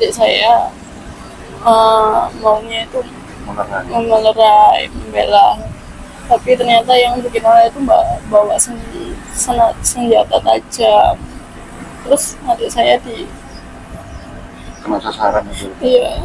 adik saya maunya itu melerai, membela, tapi ternyata yang bikin oleh itu bawa senjata tajam. Terus adik saya kena sasaran itu. Iya.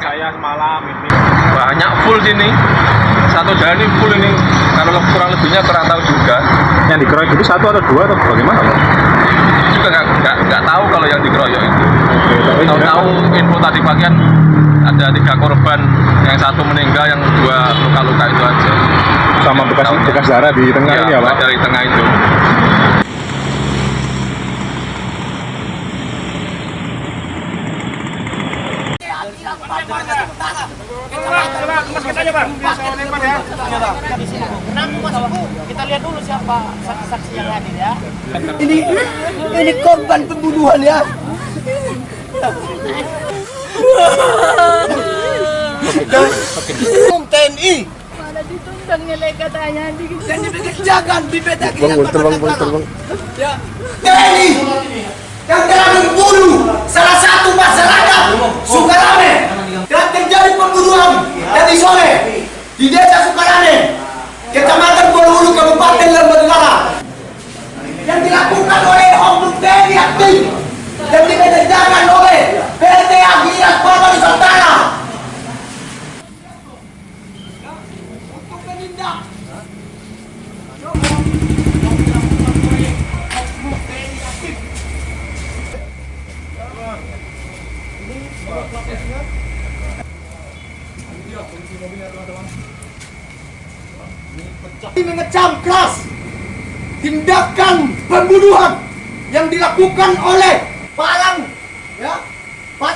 Saya semalam ini banyak full sini, satu jalan ini full ini, kalau kurang lebihnya kurang tahu juga. Yang dikeroyok itu satu atau dua atau bagaimana Pak? Juga nggak tahu kalau yang dikeroyok itu. Tahu info tadi bagian ada 3 korban, yang 1 meninggal, yang 2 luka-luka itu aja. Sama bekas darah di tengah ini ya Pak? Dari tengah itu. Kita lihat dulu siapa saksi-saksi yang hadir ya. Ini korban pembunuhan ya. TNI. Mana ditundang nilai katanya Dan jangan dibedakan. Terbang. Ya. TNI yang telah membunuh salah satu masyarakat Sukarame dan terjadi pembunuhan dari sore di desa Sukarame, Kecamatan Borohulu, Kabupaten Lembah Negara, yang dilakukan oleh oknum TNI aktif dan dibedakan oleh PT Agiras Bapa Nusantara untuk menindak mengecam keras tindakan pembunuhan yang dilakukan oleh Parang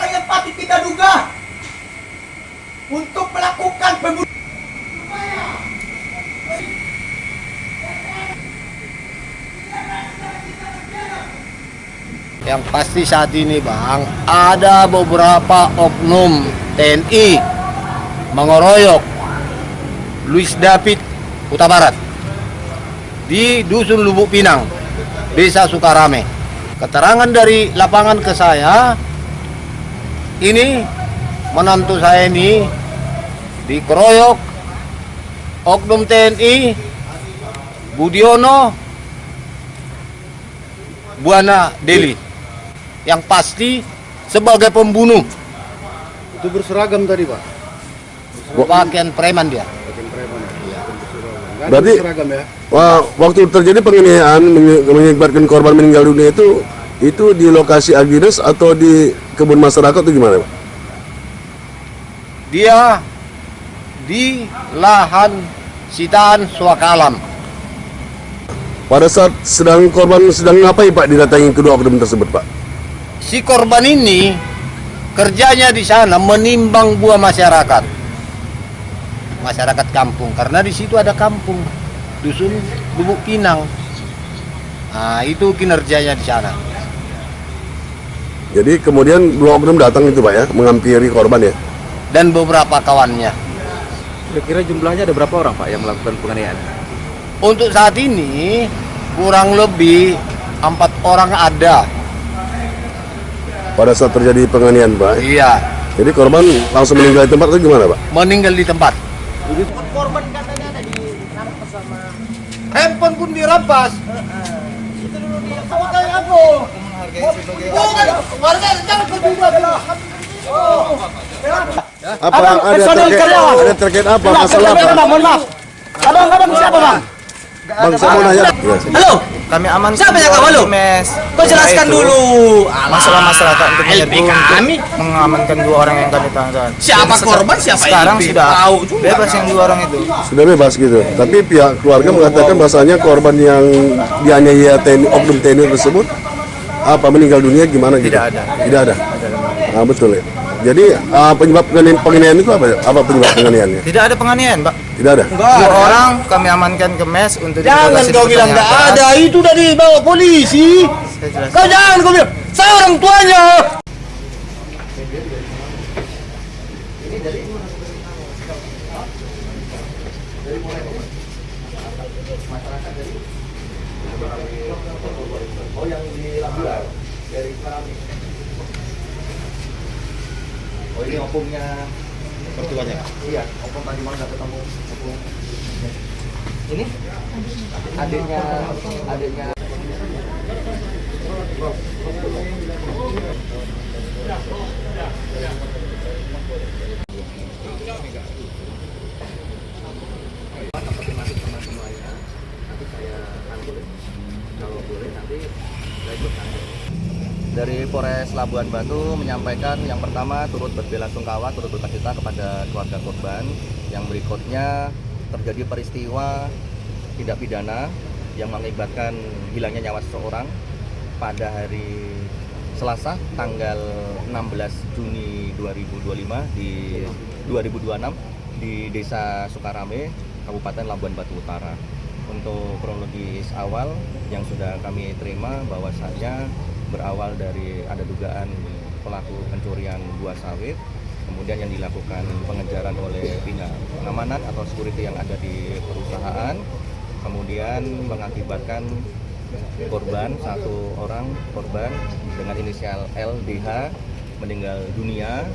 yang patut kita duga untuk melakukan pembunuhan. Yang pasti saat ini Bang, ada beberapa oknum TNI mengeroyok Luis David Huta Barat di Dusun Lubuk Pinang, Desa Sukarame. Keterangan dari lapangan ke saya, ini menantu saya ini dikeroyok oknum TNI Budiono Buana Deli, yang pasti sebagai pembunuh. Itu berseragam tadi Pak? Pakaian preman dia. Berarti waktu terjadi penganiayaan mengakibatkan korban meninggal dunia itu di lokasi Agines atau di kebun masyarakat itu gimana Pak? Dia di lahan sitaan Swakalam. Pada saat korban sedang ngapain Pak didatangi kedua oknum tersebut Pak? Si korban ini kerjanya di sana menimbang buah masyarakat kampung, karena di situ ada kampung Dusun Lubuk Pinang. Nah, itu kinerjanya di sana. Jadi kemudian dua oknum datang itu Pak ya, menghampiri korban ya? Dan beberapa kawannya. Kira-kira jumlahnya ada berapa orang Pak yang melakukan penganiayaan? Untuk saat ini kurang lebih 4 orang ada. Pada saat terjadi penganiayaan Pak? Iya. Jadi korban langsung meninggal di tempat itu gimana Pak? Meninggal di tempat. Korban katanya ada dirampas sama. Handphone pun dirampas. Itu dulu dia. Sama kayak aku. Warga jangan berubah lah. Apa ada terkait apa masalah apa? Mohon maaf. Abang siapa Bang? Bang saya mau nanya. Halo. Kami aman. Siapa yang kamu lu? Kau jelaskan dulu. Masalah masyarakat untuk kami mengamankan 2 orang yang kami tahan. Siapa korban siapa sekarang yang sudah tahu juga. bebas yang 2 orang itu. Sudah bebas gitu. Tapi pihak keluarga mengatakan bahasanya korban yang dianiaya TNI, oknum TNI tersebut apa meninggal dunia gimana gitu? Tidak ada. Tidak ada. Ah, betul ya. Jadi penyebab penganiayaan itu apa? Apa penyebab penganiayaannya? Tidak ada penganiayaan, Pak. Tidak ada. Dua orang kami amankan ke mes untuk Jangan diinterogasi kau di bilang kota nggak Niaga. ada, itu udah dibawa polisi. Saya jelaskan. Kau jangan kau bilang, saya orang tuanya. Oh, ini opungnya mertuanya. Iya, opung tadi malam nggak ketemu opung. Ini adiknya. Dari Polres Labuan Batu menyampaikan yang pertama turut berbelasungkawa, turut berduka cita kepada keluarga korban. Yang berikutnya terjadi peristiwa tindak pidana yang mengakibatkan hilangnya nyawa seseorang pada hari Selasa tanggal 16 Juni 2025 di 2026 di Desa Sukarame, Kabupaten Labuan Batu Utara. Untuk kronologis awal yang sudah kami terima bahwasanya berawal dari ada dugaan pelaku pencurian buah sawit, kemudian yang dilakukan pengejaran oleh pihak pengamanan atau security yang ada di perusahaan, kemudian mengakibatkan satu orang korban dengan inisial LDH meninggal dunia.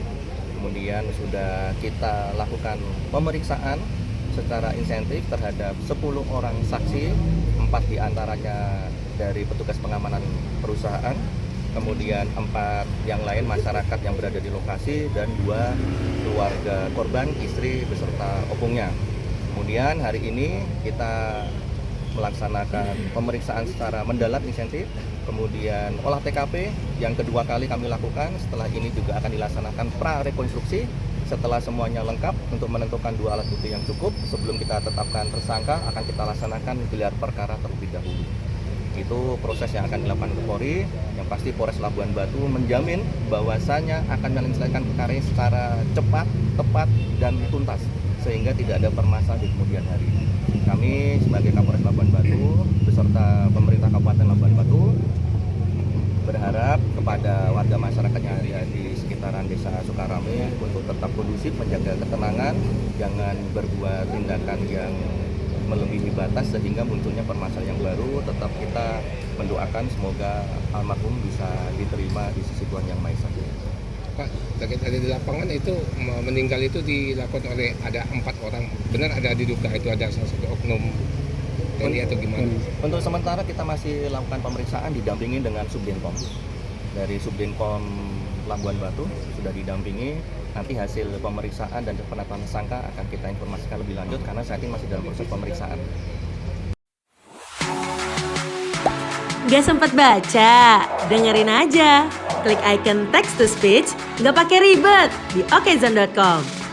Kemudian sudah kita lakukan pemeriksaan secara insentif terhadap 10 orang saksi, 4 diantaranya dari petugas pengamanan perusahaan, kemudian 4 yang lain masyarakat yang berada di lokasi, dan 2 keluarga korban, istri beserta opungnya. Kemudian hari ini kita melaksanakan pemeriksaan secara mendalam insentif, kemudian olah TKP yang kedua kali kami lakukan. Setelah ini juga akan dilaksanakan pra-rekonstruksi. Setelah semuanya lengkap untuk menentukan 2 alat bukti yang cukup, sebelum kita tetapkan tersangka akan kita laksanakan gelar perkara terlebih dahulu. Itu proses yang akan dilakukan ke Polri. Yang pasti Polres Labuan Batu menjamin bahwasanya akan menyelesaikan perkara ini secara cepat, tepat, dan tuntas, sehingga tidak ada permasalahan di kemudian hari. Kami sebagai Kapolres Labuan Batu beserta pemerintah Kabupaten Labuan Batu berharap kepada warga masyarakat yang ada di sekitaran Desa Sukarame untuk tetap kondusif, menjaga ketenangan, jangan berbuat tindakan yang melebihi batas sehingga munculnya permasalahan yang baru. Tetap kita mendoakan semoga almarhum bisa diterima di sisi Tuhan Yang Maha Esa. Pak, terkait ada di lapangan itu meninggal itu dilakukan oleh ada 4 orang. Benar ada diduga itu ada salah satu oknum TNI atau gimana? Untuk sementara kita masih lakukan pemeriksaan didampingi dengan Subdinpom. Dari Subdinpom Labuan Batu sudah didampingi. Nanti hasil pemeriksaan dan penetapan tersangka akan kita informasikan lebih lanjut karena saat ini masih dalam proses pemeriksaan. Gak sempat baca? Dengerin aja. Klik icon text to speech, nggak pakai ribet di okezone.com.